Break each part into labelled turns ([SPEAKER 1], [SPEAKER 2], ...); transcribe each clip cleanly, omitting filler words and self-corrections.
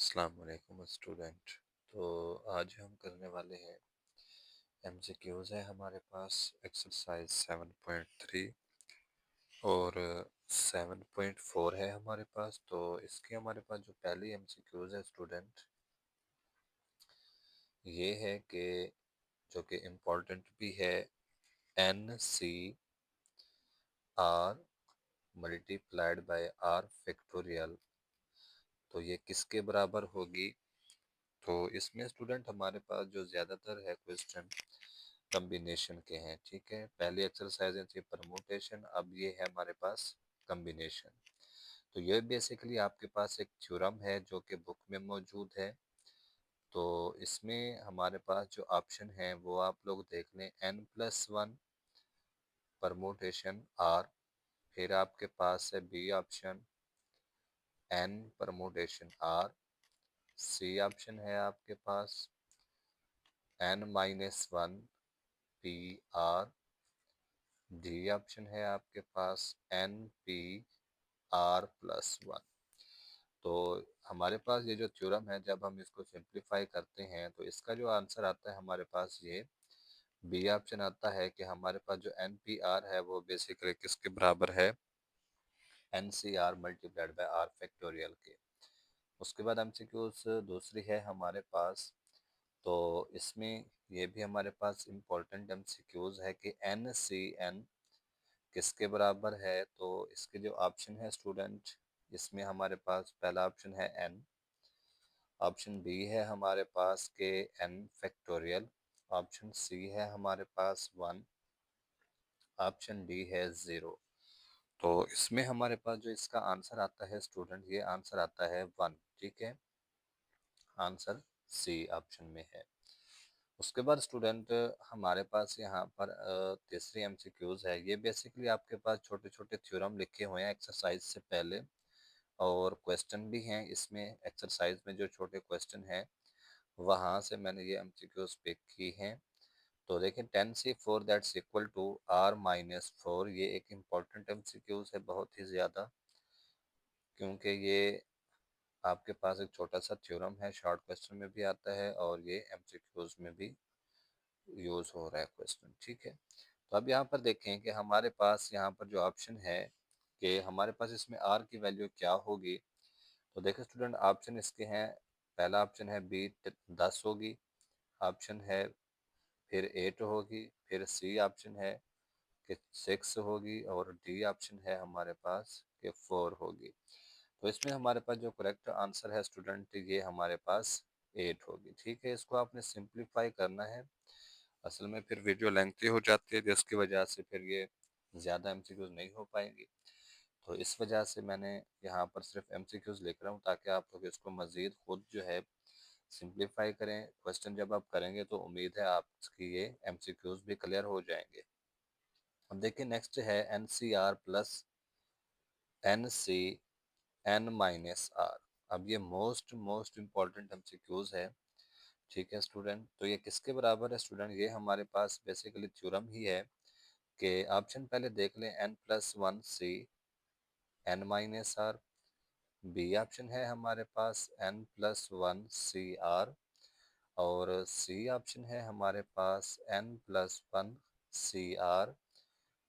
[SPEAKER 1] अस्सलाम वालेकुम स्टूडेंट। तो आज हम करने वाले हैं एमसीक्यूज है हमारे पास एक्सरसाइज 7.3 और 7.4 है हमारे पास। तो इसकी हमारे पास जो पहली एमसीक्यूज है स्टूडेंट, ये है कि जो कि इम्पोर्टेंट भी है, n C r multiplied by r factorial, तो ये किसके बराबर होगी। तो इसमें स्टूडेंट हमारे पास जो ज़्यादातर है क्वेश्चन कम्बिनेशन के हैं। ठीक है, पहली एक्सरसाइज थी परमुटेशन, अब ये है हमारे पास कम्बिनेशन। तो ये बेसिकली आपके पास एक थ्योरम है जो कि बुक में मौजूद है। तो इसमें हमारे पास जो ऑप्शन है वो आप लोग देख लें, n+1 परमुटेशन आर, फिर आपके पास है b option n permutation r, c option है आपके पास n-1 p r, d option है आपके पास एन पी r+1। तो हमारे पास ये जो थ्योरम है, जब हम इसको सिंप्लीफाई करते हैं तो इसका जो आंसर आता है हमारे पास ये बी ऑप्शन आता है कि हमारे पास जो एन पी आर है वो बेसिकली किसके बराबर है, n C r multiplied by r factorial के। उसके बाद एमसीक्यूज दूसरी है हमारे पास। तो इसमें ये भी हमारे पास इम्पोर्टेंट एमसीक्यूज है कि एन सी एन किसके बराबर है। तो इसके जो ऑप्शन है स्टूडेंट, इसमें हमारे पास पहला ऑप्शन है एन, ऑप्शन बी है हमारे पास के एन फैक्टोरियल, ऑप्शन सी है हमारे पास 1, ऑप्शन डी है 0। तो इसमें हमारे पास जो इसका आंसर आता है स्टूडेंट, ये आंसर आता है 1। ठीक है, आंसर सी ऑप्शन में है। उसके बाद स्टूडेंट हमारे पास यहाँ पर तीसरी एमसीक्यूज है। ये बेसिकली आपके पास छोटे छोटे थ्योरम लिखे हुए हैं एक्सरसाइज से पहले, और क्वेश्चन भी हैं इसमें। एक्सरसाइज में जो छोटे क्वेश्चन हैं वहाँ से मैंने ये एमसीक्यूज पिक की हैं। तो देखिए, 10C4 that's equal to r-4, ये एक इम्पॉर्टेंट एमसीक्यूज है बहुत ही ज़्यादा, क्योंकि ये आपके पास एक छोटा सा थ्योरम है, शॉर्ट क्वेश्चन में भी आता है और ये एमसीक्यूज में भी यूज हो रहा है क्वेश्चन। ठीक है, तो अब यहाँ पर देखें कि हमारे पास यहाँ पर जो ऑप्शन है कि हमारे पास इसमें r की वैल्यू क्या होगी। तो देखिए स्टूडेंट, ऑप्शन इसके हैं, पहला ऑप्शन है बी 10 होगी, ऑप्शन है फिर 8 होगी, फिर सी ऑप्शन है कि 6 होगी, और डी ऑप्शन है हमारे पास कि 4 होगी। तो इसमें हमारे पास जो करेक्ट आंसर है स्टूडेंट, ये हमारे पास 8 होगी। ठीक है, इसको आपने सिंप्लीफाई करना है, असल में फिर वीडियो लेंथी हो जाती है जिसकी वजह से फिर ये ज़्यादा एमसीक्यूज नहीं हो पाएंगी। तो इस वजह से मैंने यहाँ पर सिर्फ एमसीक्यूज लिख रहा हूँ ताकि आप लोग इसको मज़ीद खुद जो है सिंप्लीफाई करें। क्वेश्चन जब आप करेंगे तो उम्मीद है आपकी ये एमसीक्यूज भी क्लियर हो जाएंगे। अब देखिए, नेक्स्ट है एन सी r plus n c n-r। अब ये मोस्ट मोस्ट इम्पॉर्टेंट एमसीक्यूज है। ठीक है स्टूडेंट, तो ये किसके बराबर है स्टूडेंट, ये हमारे पास बेसिकली थ्योरम ही है कि ऑप्शन पहले देख लें, n+1 सी n-r, बी ऑप्शन है हमारे पास n+1 सी आर, और सी ऑप्शन है हमारे पास n+1 सी आर,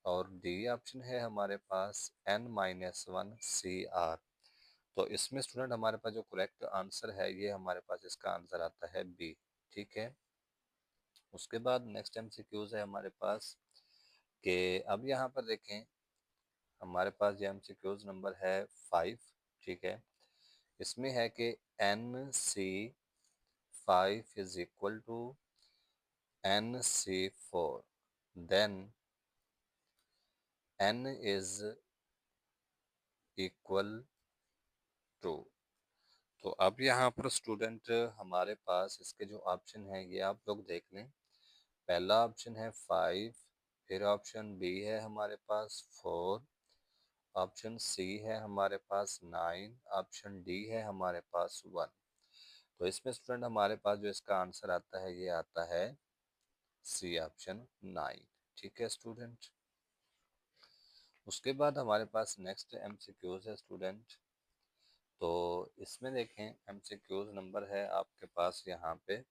[SPEAKER 1] और डी ऑप्शन है हमारे पास n-1 सी आर। तो इसमें स्टूडेंट हमारे पास जो करेक्ट आंसर है, ये हमारे पास इसका आंसर आता है बी। ठीक है, उसके बाद नेक्स्ट एमसीक्यूज है हमारे पास कि अब यहाँ पर देखें, हमारे पास ये एमसीक्यूज नंबर है 5। ठीक है, इसमें है कि n-C5 is equal to n-C4, then n is equal to. तो अब यहाँ पर स्टूडेंट हमारे पास इसके जो ऑप्शन है ये आप लोग देख लें। पहला ऑप्शन है 5, फिर ऑप्शन बी है हमारे पास 4, ऑप्शन सी है हमारे पास 9, ऑप्शन डी है हमारे पास 1। तो इसमें स्टूडेंट हमारे पास जो इसका आंसर आता है, ये आता है सी ऑप्शन 9। ठीक है स्टूडेंट, उसके बाद हमारे पास नेक्स्ट एमसीक्यूज है स्टूडेंट। तो इसमें देखें एमसीक्यूज नंबर है आपके पास यहाँ पे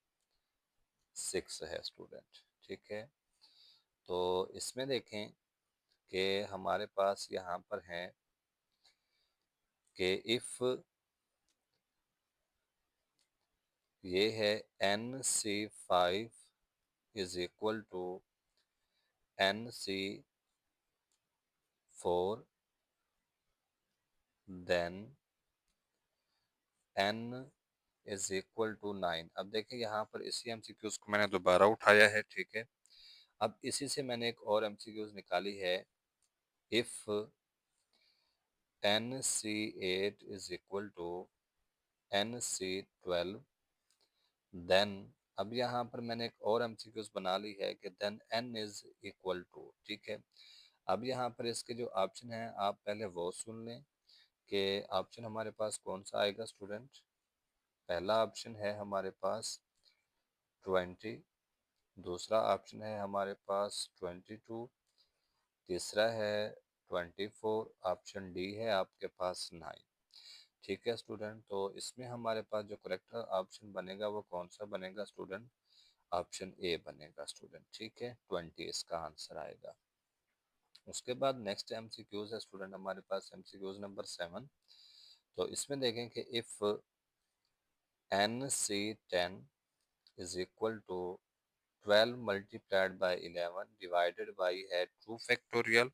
[SPEAKER 1] 6 है स्टूडेंट, ठीक है। तो इसमें देखें कि हमारे पास यहाँ पर है कि इफ ये है NC5 is equal to NC4, then N is equal to 9। अब देखिए यहाँ पर इसी एमसीक्यूज को मैंने दोबारा उठाया है, ठीक है। अब इसी से मैंने एक और एमसीक्यूज निकाली है, if NC8 is equal to NC12, then अब यहाँ पर मैंने एक और एमसीक्यूज बना ली है कि then N is equal to, ठीक है। अब यहाँ पर इसके जो ऑप्शन है आप पहले वो सुन लें कि ऑप्शन हमारे पास कौन सा आएगा स्टूडेंट। पहला ऑप्शन है हमारे पास 20, दूसरा ऑप्शन है हमारे पास 22, तीसरा है 24, ऑप्शन डी है आपके पास 9। ठीक है स्टूडेंट, तो इसमें हमारे पास जो करेक्ट ऑप्शन बनेगा वो कौन सा बनेगा स्टूडेंट, ऑप्शन ए बनेगा स्टूडेंट, ठीक है। 20 इसका आंसर आएगा। उसके बाद नेक्स्ट एमसीक्यूज है स्टूडेंट हमारे पास एमसीक्यूज नंबर 7। तो इसमें देखें कि if NC10 is equal to 12 multiplied by 11 divided by है 2 फैक्टोरियल।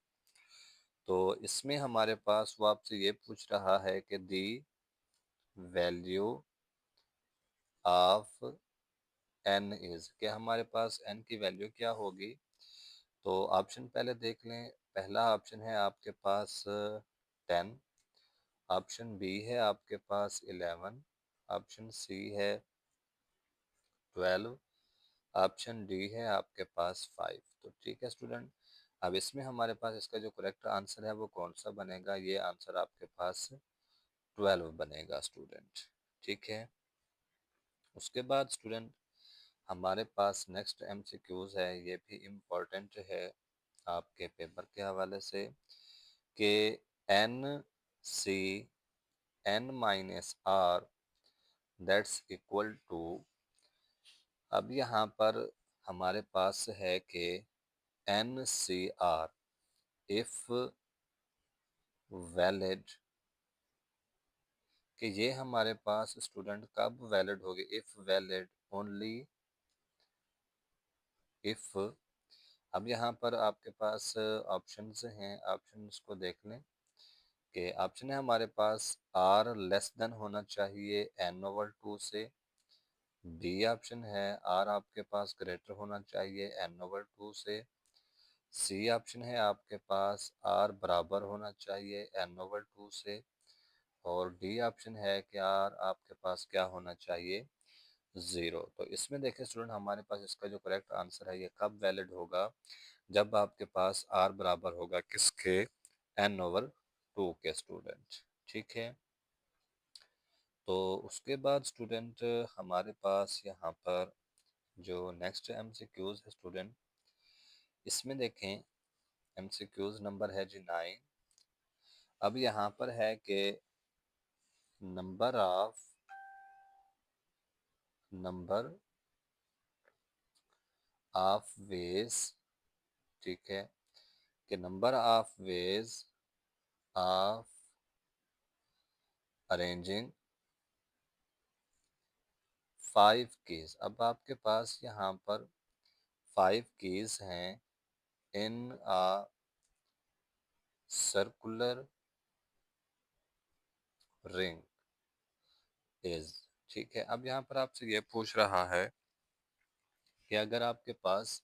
[SPEAKER 1] तो इसमें हमारे पास वो आपसे ये पूछ रहा है कि दी वैल्यू ऑफ n इज, कि हमारे पास n की वैल्यू क्या होगी। तो ऑप्शन पहले देख लें। पहला ऑप्शन है आपके पास 10, ऑप्शन बी है आपके पास 11, ऑप्शन सी है 12, ऑप्शन डी है आपके पास 5। तो ठीक है स्टूडेंट, अब इसमें हमारे पास इसका जो करेक्ट आंसर है वो कौन सा बनेगा, ये आंसर आपके पास 12 बनेगा स्टूडेंट, ठीक है। उसके बाद स्टूडेंट हमारे पास नेक्स्ट एमसीक्यूज है, ये भी इम्पोर्टेंट है आपके पेपर के हवाले से, कि NC n-r that's equal to. अब यहाँ पर हमारे पास है कि NCr इफ वैलिड, कि ये हमारे पास स्टूडेंट कब वैलिड होगी, इफ वैलिड ओनली इफ। अब यहाँ पर आपके पास ऑप्शंस हैं, ऑप्शंस को देख लें कि ऑप्शन है हमारे पास r लेस देन होना चाहिए n/2 से, बी ऑप्शन है r आपके पास ग्रेटर होना चाहिए n/2 से, सी ऑप्शन है आपके पास r बराबर होना चाहिए n/2 से, और डी ऑप्शन है कि r आपके पास क्या होना चाहिए, 0। तो इसमें देखें स्टूडेंट हमारे पास इसका जो करेक्ट आंसर है ये कब वैलिड होगा, जब आपके पास r बराबर होगा किसके, n/2 के स्टूडेंट, ठीक है। तो उसके बाद स्टूडेंट हमारे पास यहाँ पर जो नेक्स्ट एमसीक्यूज है स्टूडेंट, इसमें देखें एमसीक्यूज नंबर है जी 9। अब यहाँ पर है कि नंबर ऑफ वेज, ठीक है, कि number of ways of arranging 5 keys. अब आपके पास यहाँ पर 5 कीज हैं इन अ सर्कुलर रिंग इज, ठीक है। अब यहाँ पर आपसे ये पूछ रहा है कि अगर आपके पास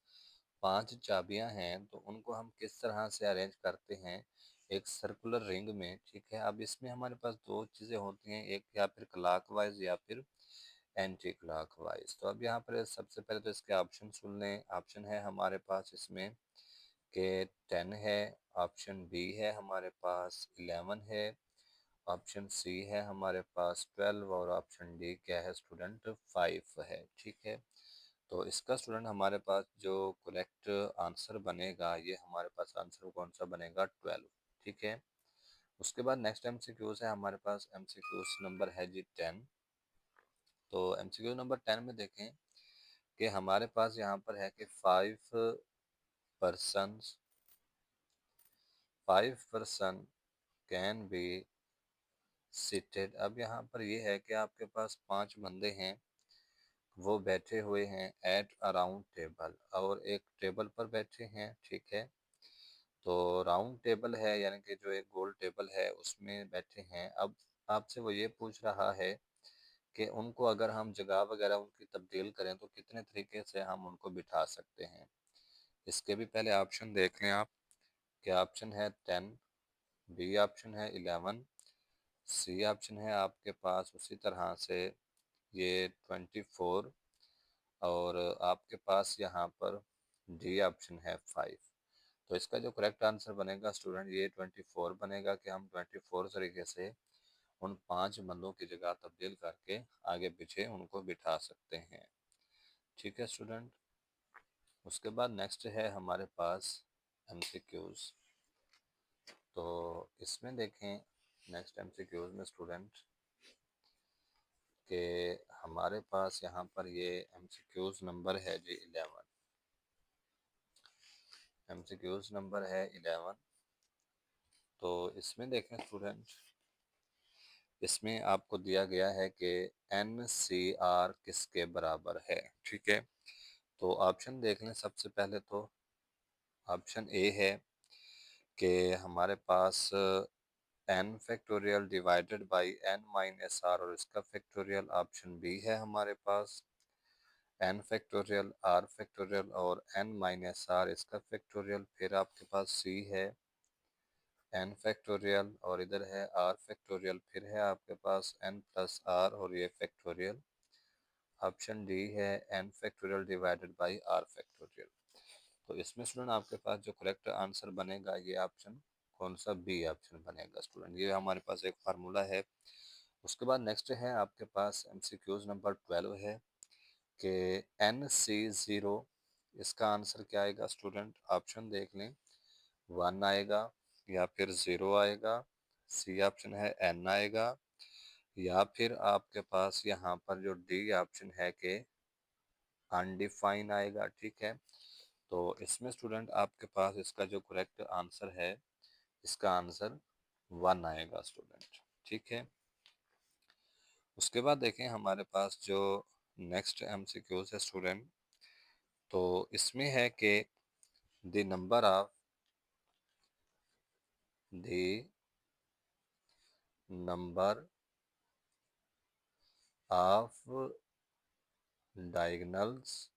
[SPEAKER 1] 5 चाबियां हैं तो उनको हम किस तरह से अरेंज करते हैं एक सर्कुलर रिंग में, ठीक है। अब इसमें हमारे पास दो चीज़ें होती हैं, एक या फिर क्लॉकवाइज या फिर एंटी क्लॉकवाइज। तो अब यहाँ पर सबसे पहले तो इसके ऑप्शन सुन लें। ऑप्शन है हमारे पास इसमें के 10 है, ऑप्शन बी है हमारे पास 11 है, ऑप्शन सी है हमारे पास 12, और ऑप्शन डी क्या है स्टूडेंट, 5 है, ठीक है। तो इसका स्टूडेंट हमारे पास जो करेक्ट आंसर बनेगा, ये हमारे पास आंसर कौन सा बनेगा, 12, ठीक है। उसके बाद नेक्स्ट एमसीक्यूज है हमारे पास, एमसीक्यूज नंबर है जी 10। तो एमसीक्यू नंबर 10 में देखें कि हमारे पास यहाँ पर है कि persons 5 person can be seated. अब यहाँ पर ये है कि आपके पास 5 बंदे हैं, वो बैठे हुए हैं एट अराउंड टेबल, और एक टेबल पर बैठे हैं, ठीक है। तो राउंड टेबल है यानी कि जो एक गोल टेबल है उसमें बैठे हैं। अब आपसे वो ये पूछ रहा है कि उनको अगर हम जगह वगैरह उनकी तब्दील करें तो कितने तरीके से हम उनको बिठा सकते हैं। इसके भी पहले ऑप्शन देख लें आप, कि ऑप्शन है 10, बी ऑप्शन है 11, सी ऑप्शन है आपके पास उसी तरह से ये 24, और आपके पास यहाँ पर डी ऑप्शन है 5। तो इसका जो करेक्ट आंसर बनेगा स्टूडेंट ये 24 बनेगा, कि हम 24 तरीके से उन 5 बंदों की जगह तब्दील करके आगे पीछे उनको बिठा सकते हैं, ठीक है स्टूडेंट। उसके बाद नेक्स्ट है हमारे पास एमसीक्यूज। तो इसमें देखें नेक्स्ट एमसीक्यूज में स्टूडेंट के हमारे पास यहाँ पर ये एमसीक्यूज नंबर है जी 11। एमसीक्यूज नंबर है 11। तो इसमें देखें स्टूडेंट, इसमें आपको दिया गया है कि NCR किसके बराबर है, ठीक है। तो ऑप्शन देख लें सबसे पहले। तो ऑप्शन ए है कि हमारे पास n factorial divided by n minus r, और इसका फैक्टोरियल ऑप्शन बी है हमारे पास n फैक्टोरियल r फैक्टोरियल और n माइनस r इसका फैक्टोरियल। फिर आपके पास सी है n फैक्टोरियल और इधर है r फैक्टोरियल, फिर है आपके पास n प्लस r और ये फैक्टोरियल। ऑप्शन डी है n factorial divided by r factorial. तो इसमें स्टूडेंट आपके पास जो करेक्ट आंसर बनेगा ये ऑप्शन कौन सा, बी ऑप्शन बनेगा स्टूडेंट। ये हमारे पास एक फार्मूला है। उसके बाद नेक्स्ट है आपके पास एमसीक्यूज नंबर 12 है कि NC0 इसका आंसर क्या आएगा स्टूडेंट। ऑप्शन देख लें, 1 आएगा या फिर 0 आएगा, सी ऑप्शन है n आएगा, या फिर आपके पास यहाँ पर जो डी ऑप्शन है कि अनडिफाइन आएगा, ठीक है। तो इसमें स्टूडेंट आपके पास इसका जो करेक्ट आंसर है, इसका आंसर 1 आएगा स्टूडेंट, ठीक है। उसके बाद देखें हमारे पास जो नेक्स्ट एमसीक्यूज है स्टूडेंट, तो इसमें है कि the the number of diagonals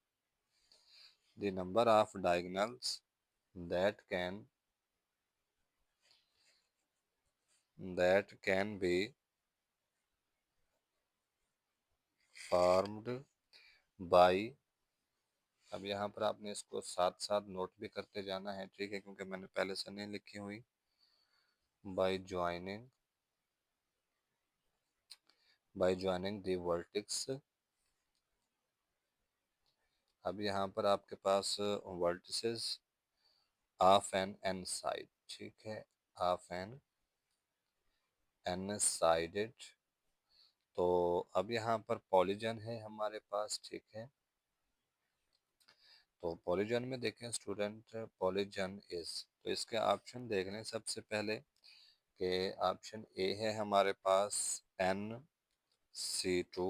[SPEAKER 1] the number of diagonals that can be formed by। अब यहाँ पर आपने इसको साथ साथ नोट भी करते जाना है, ठीक है, क्योंकि मैंने पहले से नहीं लिखी हुई। By joining the vertex. अब यहाँ पर आपके पास वर्टिसेस ऑफ एन साइड, ठीक है, ऑफ एन साइडेड। तो अब यहाँ पर पॉलीजन है हमारे पास, ठीक है। तो पॉलीजन में देखें स्टूडेंट, पॉलीजन इज, तो इसके ऑप्शन देख लें सबसे पहले कि ऑप्शन ए है हमारे पास NC2,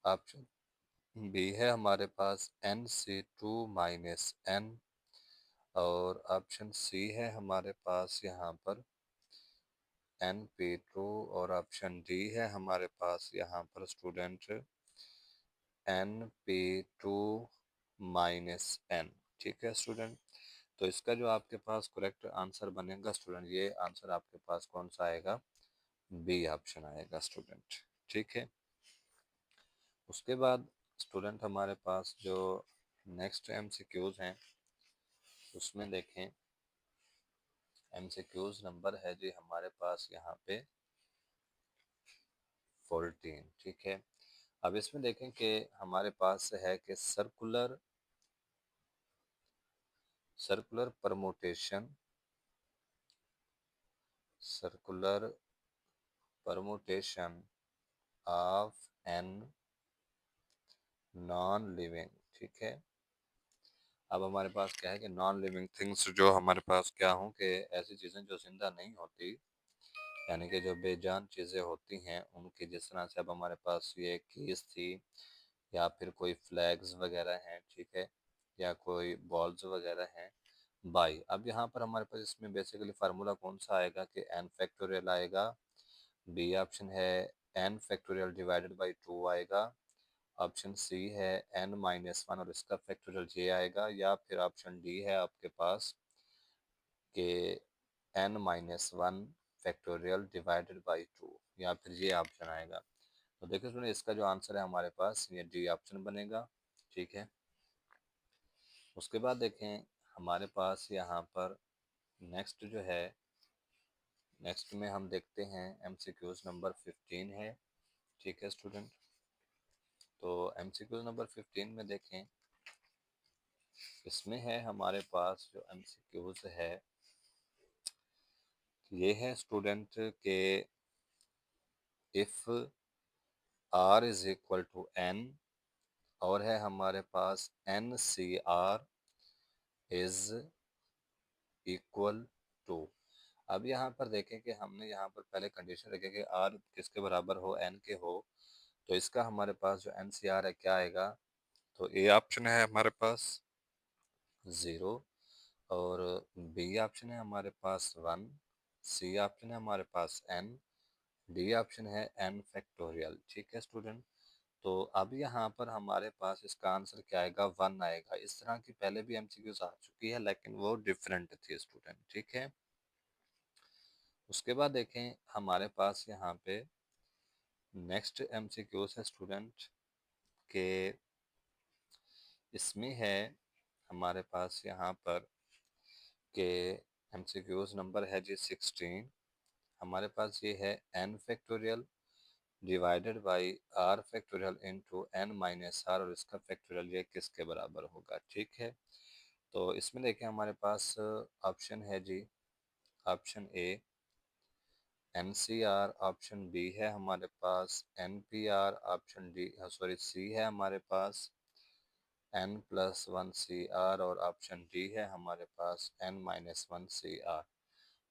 [SPEAKER 1] ऑप्शन बी है हमारे पास NC2 - N, और ऑप्शन सी है हमारे पास यहाँ पर NP2, और ऑप्शन डी है हमारे पास यहाँ पर स्टूडेंट NP2 - N, ठीक है स्टूडेंट। तो इसका जो आपके पास करेक्ट आंसर बनेगा स्टूडेंट, ये आंसर आपके पास कौन सा आएगा, बी ऑप्शन आएगा स्टूडेंट, ठीक है। उसके बाद स्टूडेंट हमारे पास जो नेक्स्ट एमसीक्यूज हैं उसमें देखें, एमसीक्यूज नंबर है जी हमारे पास यहाँ पे 14, ठीक है। अब इसमें देखें कि हमारे पास है कि circular permutation circular permutation of n non living. ठीक है, अब हमारे पास क्या है कि नॉन लिविंग थिंग्स जो हमारे पास क्या हों कि ऐसी चीज़ें जो जिंदा नहीं होती, यानी कि जो बेजान चीज़ें होती हैं उनकी, जिस तरह से अब हमारे पास ये कीज थी या फिर कोई फ्लैग्स वगैरह हैं, ठीक है, या कोई बॉल्स वगैरह हैं। बाई, अब यहाँ पर हमारे पास इसमें बेसिकली फार्मूला कौन सा आएगा कि एन फैक्टोरियल आएगा, बी ऑप्शन है एन फैक्टोरियल डिवाइडेड बाई 2 आएगा, ऑप्शन सी है n-1 और इसका फैक्टोरियल j आएगा, या फिर ऑप्शन डी है आपके पास कि n-1 फैक्टोरियल डिवाइडेड बाई 2, या फिर ये ऑप्शन आएगा। तो देखिए सुनिए, इसका जो आंसर है हमारे पास ये डी ऑप्शन बनेगा। ठीक है, उसके बाद देखें हमारे पास यहाँ पर नेक्स्ट जो है, नेक्स्ट में हम देखते हैं एमसीक्यूज नंबर 15 है। ठीक है स्टूडेंट, तो एमसीक्यूज नंबर 15 में देखें, इसमें है हमारे पास जो एमसीक्यूज है ये है स्टूडेंट के if r is equal to n, और है हमारे पास n C r is equal to. अब यहाँ पर देखें कि हमने यहाँ पर पहले कंडीशन रखी कि आर किसके बराबर हो, एन के हो, तो इसका हमारे पास जो एन सी आर है क्या आएगा, तो ए ऑप्शन है हमारे पास 0, और बी ऑप्शन है हमारे पास 1, सी ऑप्शन है हमारे पास n, डी ऑप्शन है n फैक्टोरियल। ठीक है स्टूडेंट, तो अब यहाँ पर हमारे पास इसका आंसर क्या आएगा, 1 आएगा। इस तरह की पहले भी एमसीक्यूज आ चुकी है लेकिन वो डिफरेंट थी स्टूडेंट। ठीक है, उसके बाद देखें हमारे पास यहाँ पे नेक्स्ट एमसीक्यूज है स्टूडेंट के, इसमें है हमारे पास यहाँ पर के एमसीक्यूज नंबर है जी 16। हमारे पास ये है n factorial divided by r factorial into n-r, और इसका फैक्टोरियल ये किसके बराबर होगा। ठीक है, तो इसमें देखिए हमारे पास ऑप्शन है जी, option A NCR, option B है हमारे पास NPR, option D sorry C है हमारे पास n+1CR, और ऑप्शन डी है हमारे पास n-1CR।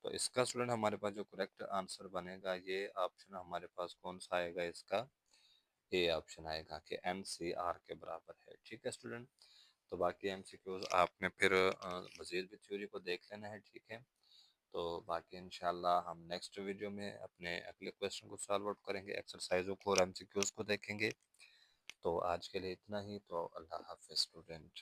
[SPEAKER 1] तो इसका स्टूडेंट हमारे पास जो करेक्ट आंसर बनेगा ये ऑप्शन हमारे पास कौन सा आएगा, इसका ए ऑप्शन आएगा कि NCR के बराबर है। ठीक है स्टूडेंट, तो बाकी एमसीक्यूज आपने फिर मज़ीद भी थ्योरी को देख लेना है। ठीक है, तो बाकी इंशाल्लाह हम नेक्स्ट वीडियो में अपने अगले क्वेश्चन को सॉल्व आउट करेंगे, एक्सरसाइजों को और एमसीक्यूज को देखेंगे। तो आज के लिए इतना ही, तो अल्लाह हाफिज़ स्टूडेंट।